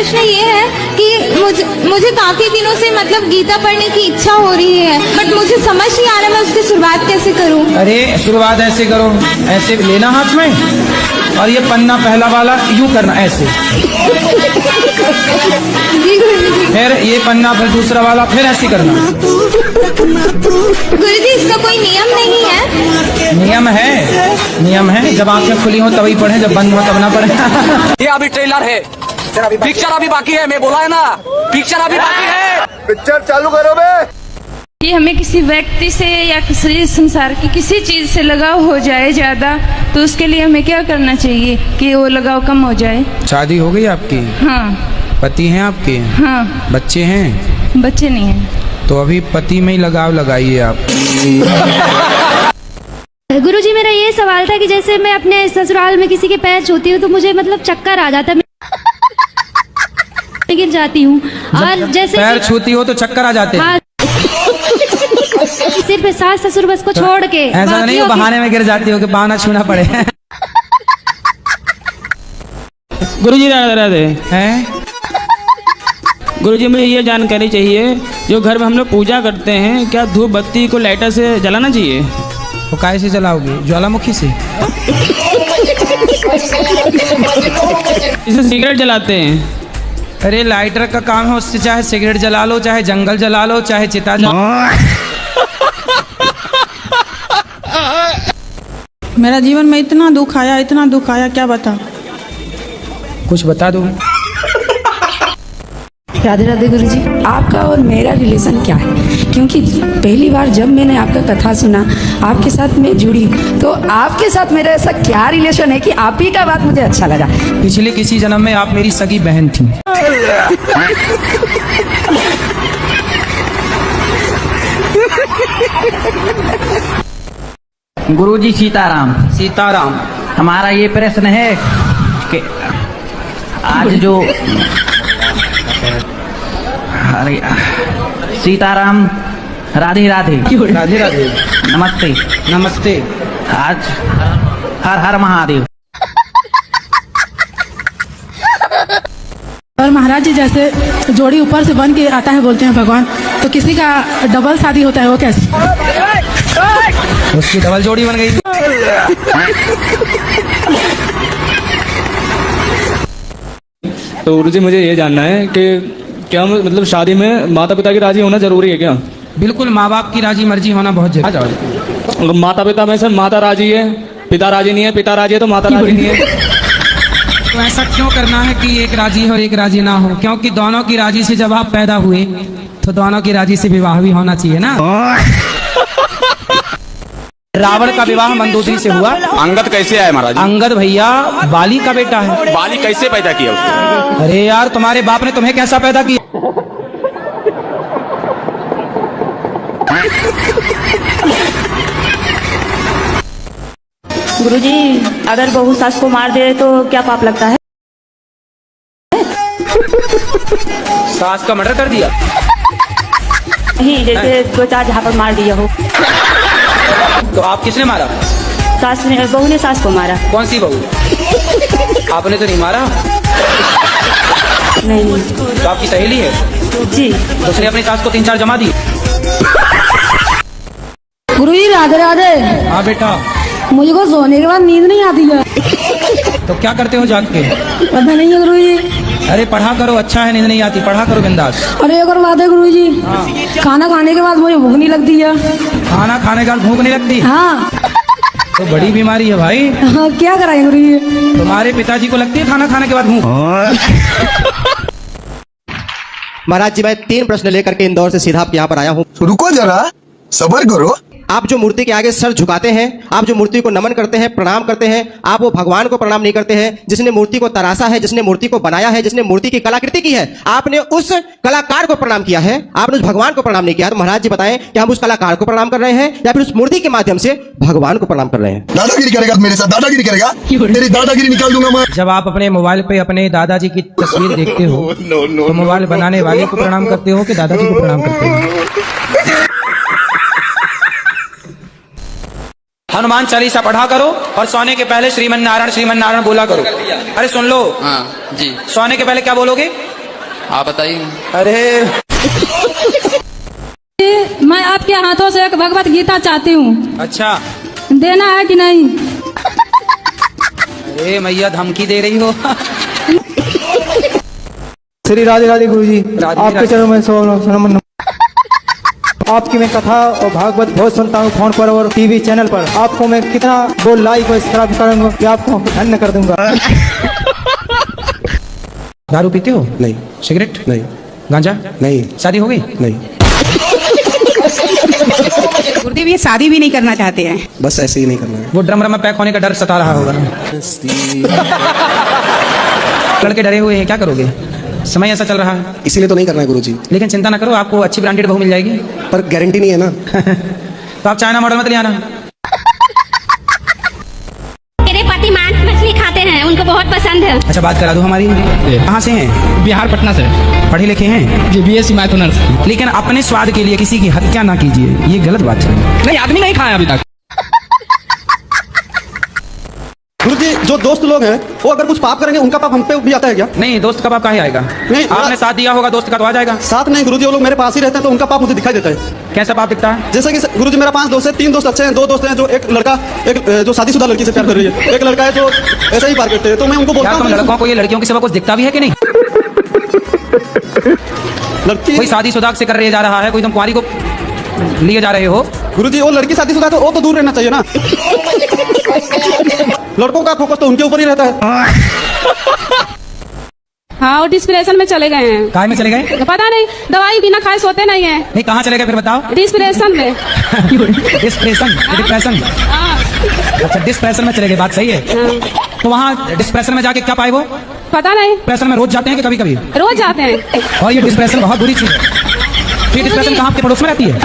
प्रश्न ये है कि मुझे काफी दिनों से मतलब गीता पढ़ने की इच्छा हो रही है, बट मुझे समझ नहीं आ रहा मैं उसकी शुरुआत कैसे करूं। अरे शुरुआत ऐसे करो, ऐसे लेना हाथ में और ये पन्ना पहला वाला यूं करना ऐसे, फिर ये पन्ना, फिर दूसरा वाला, फिर ऐसे करना। गुरुजी इसका कोई नियम नहीं है? नियम है, नियम है। जब आंखें खुली हो तभी पढ़े, जब बंद हो तब ना पढ़े। ये अभी ट्रेलर है, पिक्चर अभी बाकी है। मैं बोला है ना, पिक्चर अभी बाकी है। पिक्चर चालू करो बे। कि हमें किसी व्यक्ति से या किसी संसार की किसी चीज से लगाव हो जाए ज्यादा, तो उसके लिए हमें क्या करना चाहिए कि वो लगाव कम हो जाए? शादी हो गई आपकी? हाँ। पति हैं आपके? हाँ। बच्चे हैं? बच्चे नहीं हैं। तो अभी पति में ही लगाव लगाइए आप। गुरुजी मेरा ये सवाल था कि जैसे मैं अपने ससुराल में किसी के पैर छूती हूँ तो मुझे मतलब चक्कर आ जाता है, मैं गिर जाती हूँ। और जैसे पैर छूती हो तो चक्कर आ जाते हैं? हाँ, सिर्फ सास ससुर बस को छोड़ के। ऐसा नहीं हो बहाने में गिर जाती हो कि बहाना छूना पड़े। गुरुजी राधे राधे। हैं? गुरुजी मुझे ये जानकारी चाहिए, जो घर में हम लोग पूजा करते हैं, क्या धूप बत्ती को लाइटर से जलाना चाहिए? तो काय से जलाओगे? ज्वालामुखी से? इसे सिगरेट जलाते हैं। अरे लाइटर का काम है, उससे चाहे सिगरेट जला लो, चाहे जंगल जला लो, चाहे चिता जला। मेरा जीवन में इतना दुख आया, इतना दुख आया, क्या बता। कुछ बता दो। राधे राधे गुरुजी, आपका और मेरा रिलेशन क्या है? क्योंकि पहली बार जब मैंने आपका कथा सुना, आपके साथ मैं जुड़ी, तो आपके साथ मेरा ऐसा क्या रिलेशन है कि आप ही का बात मुझे अच्छा लगा। पिछले किसी जन्म में आप मेरी सगी बहन थी। गुरुजी सीताराम। सीताराम। हमारा ये प्रश्न है कि आज जो अरे सीताराम, राधे राधे। राधे राधे। नमस्ते। नमस्ते। आज हर हर महादेव। और महाराज जी जैसे जोड़ी ऊपर से बन के आता है बोलते हैं भगवान, तो किसी का डबल शादी होता है वो कैसे? उसकी डबल जोड़ी बन गई। तो गुरुजी मुझे ये जानना है कि क्या मतलब शादी में माता पिता की राजी होना जरूरी है क्या? बिल्कुल, माँ बाप की राजी मर्जी होना बहुत जरूरी है। माता पिता में से माता राजी है, पिता राजी नहीं है, पिता राजी है तो माता राजी नहीं है। तो ऐसा क्यों करना है कि एक राजी हो और एक राजी ना हो? क्योंकि दोनों की राजी से जब आप पैदा हुए तो दोनों की राजी से विवाह भी होना चाहिए ना। रावण का विवाह मंदोदरी से हुआ। अंगद कैसे आए महाराज? अंगद भैया बाली का बेटा है। बाली कैसे पैदा किया उसको? अरे यार, तुम्हारे बाप ने तुम्हें कैसा पैदा किया? गुरुजी अगर बहू सास को मार दे तो क्या पाप लगता है? सास का मर्डर कर दिया? नहीं, जैसे दो चार जहाँ पर मार दिया हो। तो आप किसने मारा? सास ने, बहू ने सास को मारा। कौन सी बहू? आपने तो नहीं मारा। नहीं। तो आपकी सहेली है? जी। तो उसने अपनी सास को 3-4 जमा दी। गुरुजी राधे राधे। हाँ बेटा। मुझको सोने के बाद नींद नहीं आती है। तो क्या करते हो जाग के? पता नहीं है गुरुजी। अरे पढ़ा करो, अच्छा है, नींद नहीं आती, पढ़ा करो बिंदास। अरे एक और बात है गुरुजी, खाना खाने के बाद मुझे भूख नहीं लगती है। खाना खाने के बाद भूख नहीं लगती? हाँ। तो बड़ी बीमारी है भाई। हाँ, क्या कराएं गुरुजी? तुम्हारे पिताजी को लगती है खाना खाने के बाद भूख? महाराज जी, मैं 3 प्रश्न लेकर के इंदौर से सीधा आप यहाँ पर आया हूँ। रुको जरा, सब्र करो। आप जो मूर्ति के आगे सर झुकाते हैं, आप जो मूर्ति को नमन करते हैं, प्रणाम करते हैं, आप वो भगवान को प्रणाम नहीं करते हैं जिसने मूर्ति को तराशा है, जिसने मूर्ति को बनाया है, जिसने मूर्ति की कलाकृति की है। आपने उस कलाकार को प्रणाम किया है, आपने उस भगवान को प्रणाम नहीं किया। तो महाराज जी बताएं कि हम उस कलाकार को प्रणाम कर रहे हैं या फिर उस मूर्ति के माध्यम से भगवान को प्रणाम कर रहे हैं? दादागिरी करेगा मेरे साथ, दादागिरी करेगा, तेरी दादागिरी निकाल दूंगा मैं। जब आप अपने मोबाइल पे अपने दादाजी की तस्वीर देखते हो तो मोबाइल बनाने वाले को प्रणाम करते हो कि दादाजी को प्रणाम करते हो? हनुमान चालीसा पढ़ा करो और सोने के पहले श्रीमन नारायण बोला करो। अरे सुन लो। हाँ जी। सोने के पहले क्या बोलोगे? आप बताइए। अरे मैं आपके हाथों से एक भगवत गीता चाहती हूँ, अच्छा, देना है कि नहीं? अरे मैया धमकी दे रही हो। श्री राधे राधे गुरु जी, आपके चरणों में नमन। आपकी मैं कथा और भागवत बहुत सुनता हूँ फोन पर और टीवी चैनल पर। आपको मैं कितना बोल लाइक और सब्सक्राइब करूंगा कि आपको धन्य कर दूंगा। दारू पीते हो? नहीं। सिगरेट? नहीं। गांजा? नहीं। शादी हो गई? नहीं। गुरुदेव ये शादी भी नहीं करना चाहते हैं। बस ऐसे ही नहीं करना है। वो ड्रम में पैक होने का डर सता रहा होगा। लड़के डरे हुए हैं, क्या करोगे? समय ऐसा चल रहा है, इसीलिए तो नहीं करना है गुरुजी। लेकिन चिंता ना करो, आपको अच्छी ब्रांडेड बहू मिल जाएगी। पर गारंटी नहीं है ना। तो आप चाइना मॉडल मत ले आना। मेरे पति मांस मछली खाते हैं, उनको बहुत पसंद है। अच्छा, बात करा दो हमारी। कहाँ से हैं? बिहार पटना से। पढ़े लिखे हैं? जी BSc मैथ ऑनर्स। लेकिन अपने स्वाद के लिए किसी की हत्या ना कीजिए, ये गलत बात है। नहीं, आदमी नहीं खाया अभी तक। गुरुजी, जो दोस्त लोग हैं वो अगर कुछ पाप करेंगे उनका पाप हम पे भी आता है क्या? नहीं, दोस्त का पाप काहे आएगा? नहीं, आपने साथ दिया होगा दोस्त का, तो आ जाएगा। साथ नहीं गुरुजी, वो लोग मेरे पास ही रहते हैं तो उनका पाप मुझे दिखाई देता है। कैसा पाप दिखता है? जैसे कि गुरुजी मेरा 5 दोस्त है, 3 दोस्त अच्छे हैं, 2 दोस्त हैं जो एक लड़का जो शादीशुदा लड़की से प्यार कर रही है, एक लड़का है जो ऐसे ही प्यार करते हैं। तो मैं उनको बोलता क्या तुम हूँ लड़कों को ये लड़कियों के सिवा कुछ दिखता भी है कि नहीं? लड़की कोई शादीशुदा से कर रहे जा रहा है, कोई तुम कुंवारी को लिए जा रहे हो। गुरुजी वो लड़की शादीशुदा तो वो तो दूर रहना चाहिए ना। लड़कों का फोकस तो उनके ऊपर ही रहता है। हाँ, वो डिस्प्रेशन में चले गए हैं। काय में चले गए? पता नहीं, दवाई बिना खाए सोते नहीं है। नहीं, कहाँ चले गए फिर बताओ? डिस्प्रेशन में। डिप्रेशन। अच्छा, डिस्प्रेशन में चले गए, बात सही है। तो वहाँ डिस्प्रेशन में जाके क्या पाए वो? पता नहीं, डिप्रेशन में रोज जाते हैं कि कभी कभी? रोज जाते हैं। और ये डिस्प्रेशन बहुत बुरी चीज है। ये डिस्प्रेशन कहाँ आपके पड़ोस में रहती है?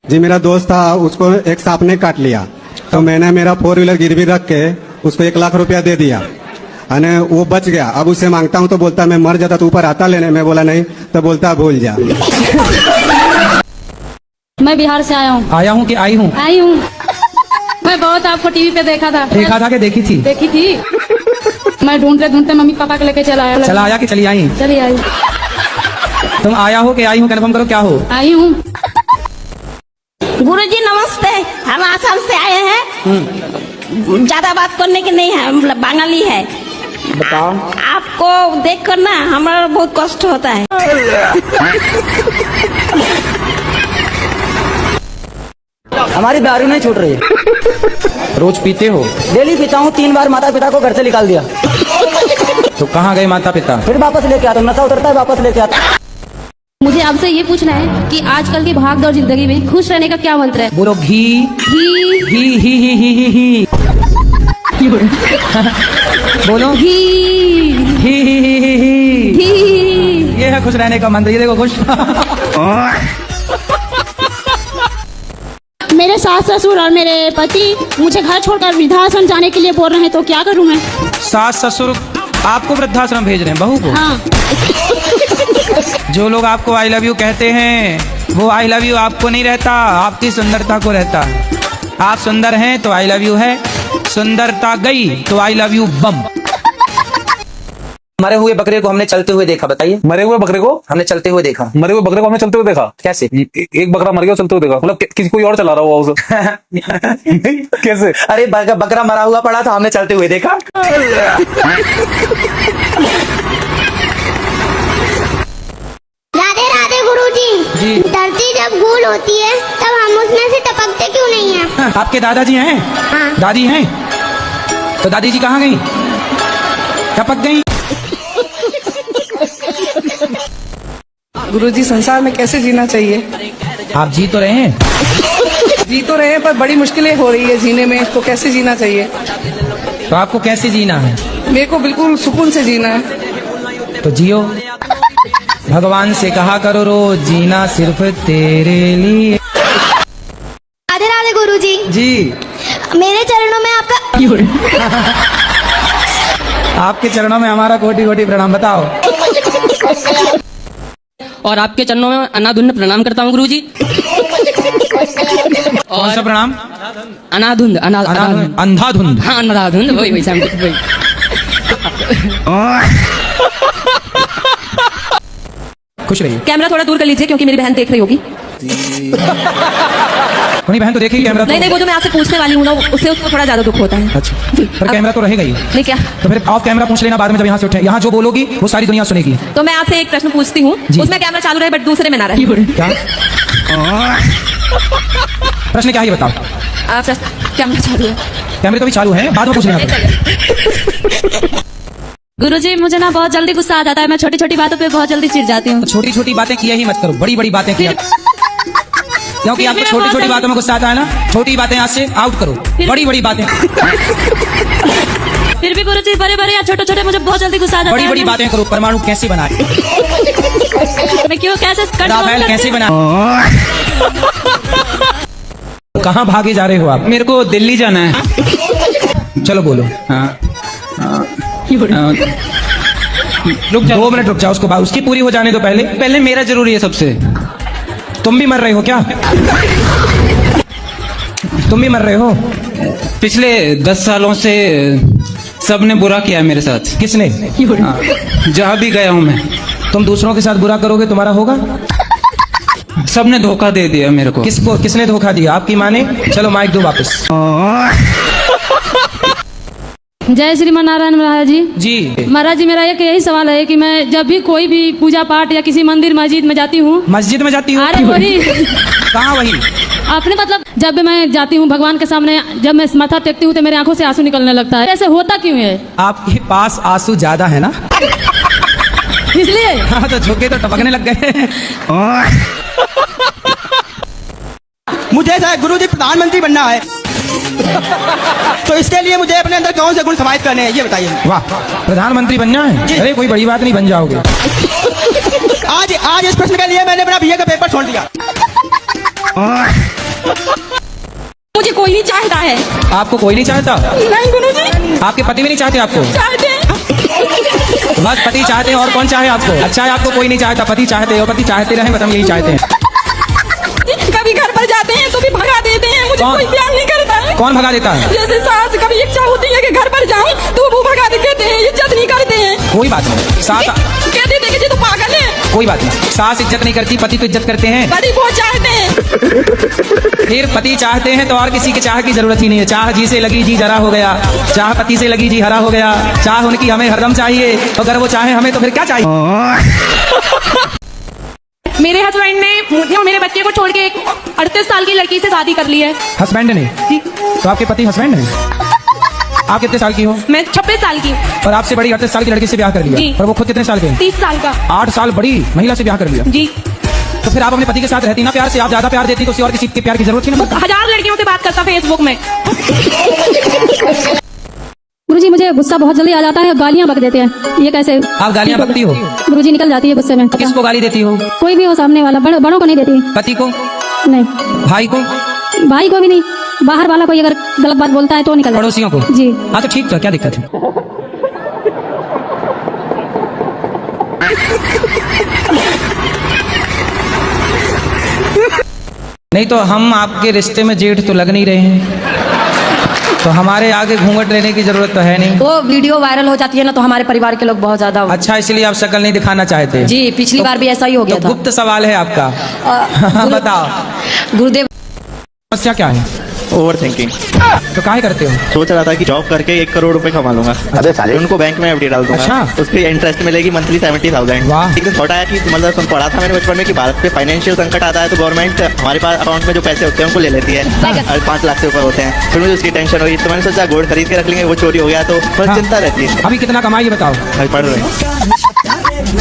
जी मेरा दोस्त था, उसको एक सांप ने काट लिया, तो मैंने मेरा 4 व्हीलर गिरवी रख के उसको 1 लाख रुपया दे दिया, अने वो बच गया। अब उससे मांगता हूँ तो बोलता मैं मर जाता तो ऊपर आता लेने। मैं बोला नहीं, तो बोलता भूल जा। मैं बिहार से आया हूँ। आया हूँ कि आई हूँ? आई हूँ। मैं बहुत आपको टीवी पे देखा था। देखा था कि देखी थी? देखी थी। मैं ढूंढते ढूंढते मम्मी पापा को लेके चला आया कि चली आई? चली आई। तुम आया हो कि आई हूँ, कन्फर्म करो क्या हो? आई हूँ। गुरुजी नमस्ते, हम आसाम से आए हैं। ज्यादा बात करने की नहीं है, मतलब बंगाली है। बताओ। आपको देखकर ना हमारा बहुत कष्ट होता है। हमारी दारू नहीं छूट रही है। रोज पीते हो? डेली पीता हूँ। 3 बार माता पिता को घर से निकाल दिया। तो कहाँ गए माता पिता? फिर वापस लेके आता हूँ, नशा उतरता है वापस लेके आता। मुझे आपसे ये पूछना है कि आजकल की भागदौड़ जिंदगी में खुश रहने का क्या मंत्र है? बोलो घी घी ही ही ही ही ही ही। बोलो घी ही ही ही ही ही। घी। ये है खुश रहने का मंत्र। ये देखो खुश। मेरे सास ससुर और मेरे पति मुझे घर छोड़कर वृद्धाश्रम जाने के लिए बोल रहे हैं, तो क्या करूं मैं? सास ससुर आपको वृद्धाश्रम भेज रहे हैं, बहू को? हाँ। जो लोग आपको आई लव यू कहते हैं वो आई लव यू आपको नहीं रहता, आपकी सुंदरता को रहता है। आप सुंदर हैं तो आई लव यू है, सुंदरता गई तो आई लव यू बम। मरे हुए बकरे को हमने चलते हुए देखा, बताइए। मरे हुए बकरे को हमने चलते हुए देखा। मरे हुए बकरे को हमने चलते हुए देखा? कैसे? एक बकरा मर गया, चलते हुए देखा, मतलब किसी कोई और चला रहा हुआ उसे। कैसे? अरे बकरा मरा हुआ पड़ा था, हमने चलते हुए देखा। राधे राधे गुरुजी। जी। धरती जब गोल होती है तब हम उसमें से टपकते क्यों नहीं हैं? आपके दादाजी हैं? हाँ। दादी हैं? तो दादी जी कहाँ गई? टपक गई? गुरुजी, संसार में कैसे जीना चाहिए? आप जी तो रहे हैं? जी तो रहे हैं, पर बड़ी मुश्किलें हो रही है जीने में। इसको कैसे जीना चाहिए? तो आपको कैसे जीना है? मेरे को बिल्कुल सुकून से जीना है। तो जियो। भगवान से कहा करो रोज जीना सिर्फ तेरे लिए। राधे राधे गुरुजी। जी। मेरे चरणों में आपका आपके चरणों में हमारा कोटि कोटि प्रणाम। बताओ। और आपके चरणों में अनाधुंध प्रणाम करता हूँ गुरुजी। कौन सा प्रणाम? अनाधुंध। अंधाधुंध। हाँ, अंधाधुंध, वही वही। खुश रहिए। कैमरा थोड़ा दूर कर लीजिए क्योंकि मेरी बहन देख रही होगी। अपनी बहन तो देखेगी कैमरा। नहीं नहीं, वो जो मैं आपसे पूछने वाली हूँ ना, उससे उसको थोड़ा ज्यादा दुख होता है। अच्छा, पर कैमरा तो रहेगा ही। नहीं क्या? तो फिर ऑफ कैमरा पूछ लेना बाद में जब यहाँ से उठे। यहाँ जो बोलोगी वो सारी दुनिया सुनेगी। तो मैं आपसे एक प्रश्न पूछती हूँ, उसमें कैमरा चालू रहे बट दूसरे में ना रहे। क्या प्रश्न क्या है ये बताओ। कैमरा चालू है। कैमरे तो भी चालू है, बाद में पूछ लेना। गुरुजी मुझे ना बहुत जल्दी गुस्सा आ जाता है, मैं छोटी छोटी बातों पे बहुत जल्दी चिढ़ जाती हूँ। छोटी छोटी बातें किया ही मत करो, बड़ी बड़ी बातें किया, क्योंकि आपको छोटी छोटी बातों में गुस्सा आता है ना। छोटी बातें आज से आउट करो, बड़ी बड़ी बातें। फिर भी गुरुजी बड़े बड़े या छोटे छोटे मुझे बहुत जल्दी गुस्सा आ जाता है। बड़ी बड़ी बातें करो। परमाणु कैसे बनाए, मैं क्यों कैसे राफेल कैसे बनाए, कहाँ भागे जा रहे हो आप? मेरे को दिल्ली जाना है। चलो बोलो। रुक जाओ 2 मिनट रुक जाओ, उसको उसकी पूरी हो जाने दो। पहले मेरा जरूरी है सबसे। तुम भी मर रहे हो क्या? तुम भी मर रहे हो? पिछले 10 सालों से सबने बुरा किया है मेरे साथ। किसने? जहाँ भी गया हूँ मैं। तुम दूसरों के साथ बुरा करोगे तुम्हारा होगा? सबने धोखा दे दिया मेरे को। किसको? किसने धोखा दिया? आपकी माँ ने? चलो माइक दो वापस। जय श्रीमान नारायण महाराज जी। जी महाराज जी, मेरा एक यही सवाल है कि मैं जब भी कोई भी पूजा पाठ या किसी मंदिर मस्जिद में जाती हूँ। मस्जिद में जाती हूँ? अरे वही। कहाँ वही? आपने मतलब जब भी मैं जाती हूँ भगवान के सामने, जब मैं माथा टेकती हूँ तो मेरी आंखों से आंसू निकलने लगता है। ऐसे होता क्यों है? आपके पास आंसू ज्यादा है ना, इसलिए। हाँ, तो झोंके तो टपकने लग गए। मुझे गुरुजी प्रधानमंत्री बनना है, तो इसके लिए मुझे अपने अंदर कौन से गुण समाहित करने हैं ये बताइए। वाह, प्रधानमंत्री बनना है? अरे कोई बड़ी बात नहीं, बन जाओगे। आज इस प्रश्न के लिए मैंने अपना बीए का पेपर छोड़ दिया। मुझे कोई नहीं चाहता है। आपको कोई नहीं चाहता? नहीं गुरुजी। आपके पति भी नहीं चाहते आपको? चाहते हैं। बस पति चाहते हैं, और कौन चाहे आपको? अच्छा है आपको कोई नहीं चाहता, पति चाहते हो। पति चाहते रहे, बस हम यही चाहते हैं। कभी घर पर जाते हैं तो भी भगा देते हैं, मुझे कोई प्यार नहीं करता है। कौन भगा देता है? जैसे सास कभी इच्छा होती है कि घर पर जाऊं तो वो भगा देते हैं, इज्जत नहीं करते हैं। कोई बात नहीं, सास कहते थे कि तो पागल है। कोई बात नहीं, सास इज्जत नहीं करती, पति तो इज्जत करते हैं। पति बहुत चाहते हैं। फिर पति चाहते हैं तो और किसी के चाह की जरूरत ही नहीं है। चाह जी से लगी जी जरा हो गया, चाह पति से लगी जी हरा हो गया। चाह उनकी हमें हरदम चाहिए, अगर वो चाहे हमें तो फिर क्या चाहिए? मेरे हस्बैंड ने मुझे और मेरे बच्चे को छोड़ के एक 38 साल की लड़की से शादी कर ली है। हस्बैंड ने? तो आपके पति हस्बैंड है? आप कितने साल की हो? मैं 26 साल की। और आपसे बड़ी 38 साल की लड़की से ब्याह कर लिया? और वो खुद कितने साल के? 30 साल का। 8 साल बड़ी महिला से ब्याह कर लिया? जी। तो फिर आप अपने पति के साथ रहती ना प्यार से? आप ज्यादा प्यार देती तो किसी और किसी के प्यार की जरूरत ही नहीं। 1000 लड़कियों से बात करता फेसबुक में। गुरुजी मुझे गुस्सा बहुत जल्दी आ जाता है, गालियाँ बक देते हैं, ये कैसे? आप गालियाँ बकती हो? गुरुजी निकल जाती है गुस्से में। किसको गाली देती हो? कोई भी हो सामने वाला, बड़ों को नहीं देती। पति को? नहीं। भाई को? भाई को भी नहीं। बाहर वाला कोई अगर गलत बात बोलता है तो निकल। पड़ोसियों को? जी। हाँ तो ठीक, तो क्या दिक्कत है? नहीं तो हम आपके रिश्ते में जेठ तो लग नहीं रहे हैं, तो हमारे आगे घूंघट लेने की जरूरत तो है नहीं। वो वीडियो वायरल हो जाती है ना तो हमारे परिवार के लोग बहुत ज्यादा। अच्छा, इसलिए आप शक्ल नहीं दिखाना चाहते? जी, पिछली बार भी ऐसा ही हो गया था। गुप्त सवाल है आपका। बताओ गुरुदेव, समस्या क्या है? Over thinking. तो काहे करते हो? सोच रहा था कि जॉब करके 1 करोड़ रुपए कमा लूंगा। अबे साले, उनको बैंक में एफडी डाल दूंगा। अच्छा। उसकी इंटरेस्ट मिलेगी मंथली 70,000। वाह। एक दिन थॉट आया कि मतलब पढ़ा था मैंने बचपन में कि भारत पे फाइनेंशियल संकट आता है तो गवर्नमेंट हमारे पास अकाउंट में जो पैसे होते हैं उनको ले लेती है, और 5 लाख से ऊपर होते हैं। फिर मुझे उसकी टेंशन हुई तो मैंने सोचा गोल्ड खरीद के रख लेंगे, वो चोरी हो गया तो बस चिंता रहती है। अभी कितना कमाई बताओ? अभी पढ़ रहे हैं।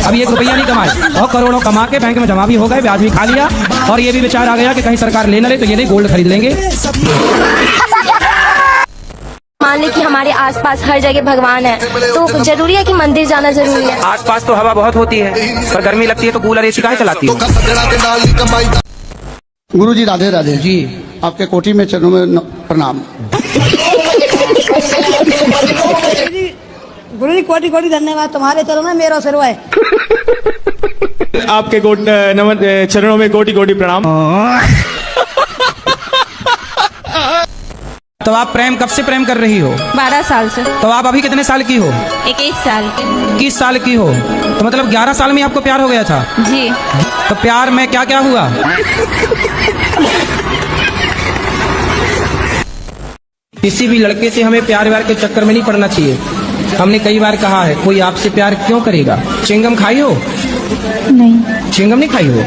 अभी 1 रुपया नहीं कमाए और करोड़ों कमा के बैंक में जमा भी हो गए, ब्याज भी खा लिया, और ये भी विचार आ गया कि कहीं सरकार ले न ले तो ये नहीं गोल्ड खरीद लेंगे। मान ले कि हमारे आसपास हर जगह भगवान है, तो जरूरी है कि मंदिर जाना जरूरी है? आसपास तो हवा बहुत होती है, पर गर्मी लगती है तो कूलर एसी काहे चलाती हो? गुरुजी राधे राधे जी। आपके कोठी में चरणों में प्रणाम। गुरुजी कोटि कोटि धन्यवाद, तुम्हारे चरणों में मेरा सिर है। आपके चरणों में कोटि कोटि प्रणाम। तो आप प्रेम कब से प्रेम कर रही हो? 12 साल से। तो आप अभी कितने साल की हो? 21 साल की। 21 साल की हो, तो मतलब 11 साल में आपको प्यार हो गया था? जी। तो प्यार में क्या क्या हुआ? किसी भी लड़के से हमें प्यार व्यार के चक्कर में नहीं पड़ना चाहिए। हमने कई बार कहा है, कोई आपसे प्यार क्यों करेगा? चिंगम खाई हो? नहीं। चिंगम नहीं खाई हो?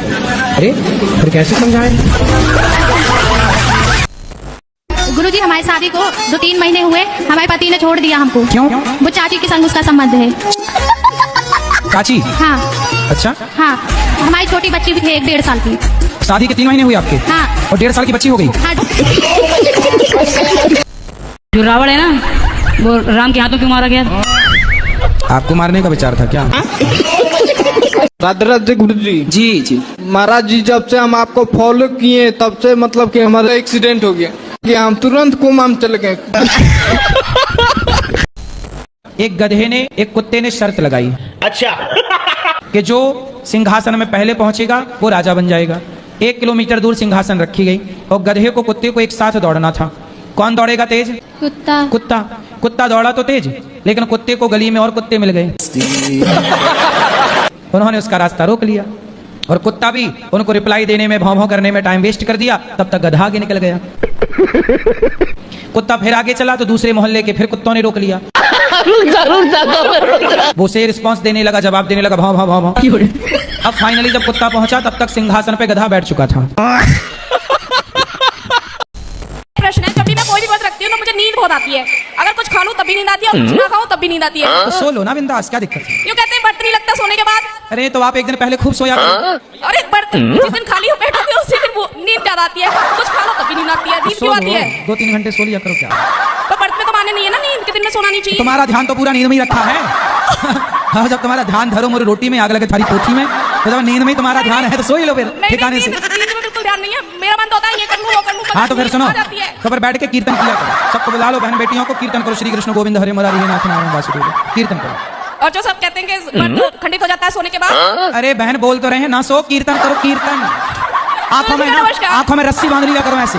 अरे फिर कैसे समझाए? गुरुजी, हमारी शादी को 2-3 महीने हुए, हमारे पति ने छोड़ दिया हमको। क्यों? वो चाची के संग उसका संबंध है। चाची? हाँ। अच्छा। हाँ, हमारी छोटी बच्ची भी है 1-1.5 साल की। शादी के 3 महीने हुए आपके? हाँ। और 1.5 साल की बच्ची हो गई? हाँ। जो रावण है ना, वो राम के हाथों क्यों मारा गया? आपको मारने का विचार था क्या? राधे गुरुजी। जी जी महाराज जी, जब से हम आपको फॉलो किए तब से मतलब कि हमारा एक्सीडेंट हो गया कि हम तुरंत कोमा में चले गए। एक गधे ने, एक कुत्ते ने शर्त लगाई। अच्छा। कि जो सिंहासन में पहले पहुंचेगा वो राजा बन जाएगा। 1 किलोमीटर दूर सिंहासन रखी गई और गधे को कुत्ते को एक साथ दौड़ना था। कौन दौड़ेगा तेज? कुत्ता। कुत्ता। कुत्ता दौड़ा तो तेज, लेकिन कुत्ते को गली में और कुत्ते मिल गए। उन्होंने उसका रास्ता रोक लिया और कुत्ता भी उनको रिप्लाई देने में, भौं भौं करने में टाइम वेस्ट कर दिया। तब तक गधा आगे निकल गया। कुत्ता फिर आगे चला तो दूसरे मोहल्ले के फिर कुत्तों ने रोक लिया। वो उसे रिस्पॉन्स देने लगा, जवाब देने लगा, भौं भौं भौं भौं। अब फाइनली जब कुत्ता पहुंचा तब तक सिंहासन पे गधा बैठ चुका था। प्रश्न है, जब भी मैं कोई भी बात रखती हूँ तो मुझे नींद बहुत आती है। अगर कुछ खा लूँ तब भी नींद आती है और कुछ ना खाऊं तब भी नींद आती है। तो सो लो ना बिंदास, क्या दिक्कत है? यूँ कहते हैं बर्त नहीं लगता सोने के बाद। अरे तो आप एक दिन पहले खूब सोया करो। और एक बर्त जिस दिन खाली हो पेट होती है उसी दिन वो नींद ज्यादा आती है। कुछ खा लो तब भी नींद आती है। नींद क्यों आती है? 2-3 घंटे सो लिया करो। क्या तो बर्त में तो माने नहीं है ना, नींद के दिन में सोना नहीं चाहिए। तुम्हारा ध्यान तो पूरा नींद में ही रखा है। हाँ, जब तुम्हारा ध्यान धरो मोरी रोटी में, आग लगे थारी पोथी में, तो जब नींद में ही तुम्हारा ध्यान है तो सो ही लो फिर ठिकाने से। नींद में बिल्कुल ध्यान नहीं है। मेरा मन तो होता है ये कर लूं वो कर लूं। हाँ तो फिर सुनो, तो फिर बैठ के कीर्तन किया करो। सबको बुला लो, बहन बेटियों को कीर्तन करो। श्री कृष्ण गोविंद हरे मुरारी हे नाथ नारायण वासुदेव, कीर्तन करो। और जो सब कहते हैं कि बर्त खंडित हो जाता है सोने के बाद। अरे बहन बोल तो रहे हैं ना, सो कीर्तन करो। कीर्तन आंखों में रस्सी बांध लिया करो ऐसे।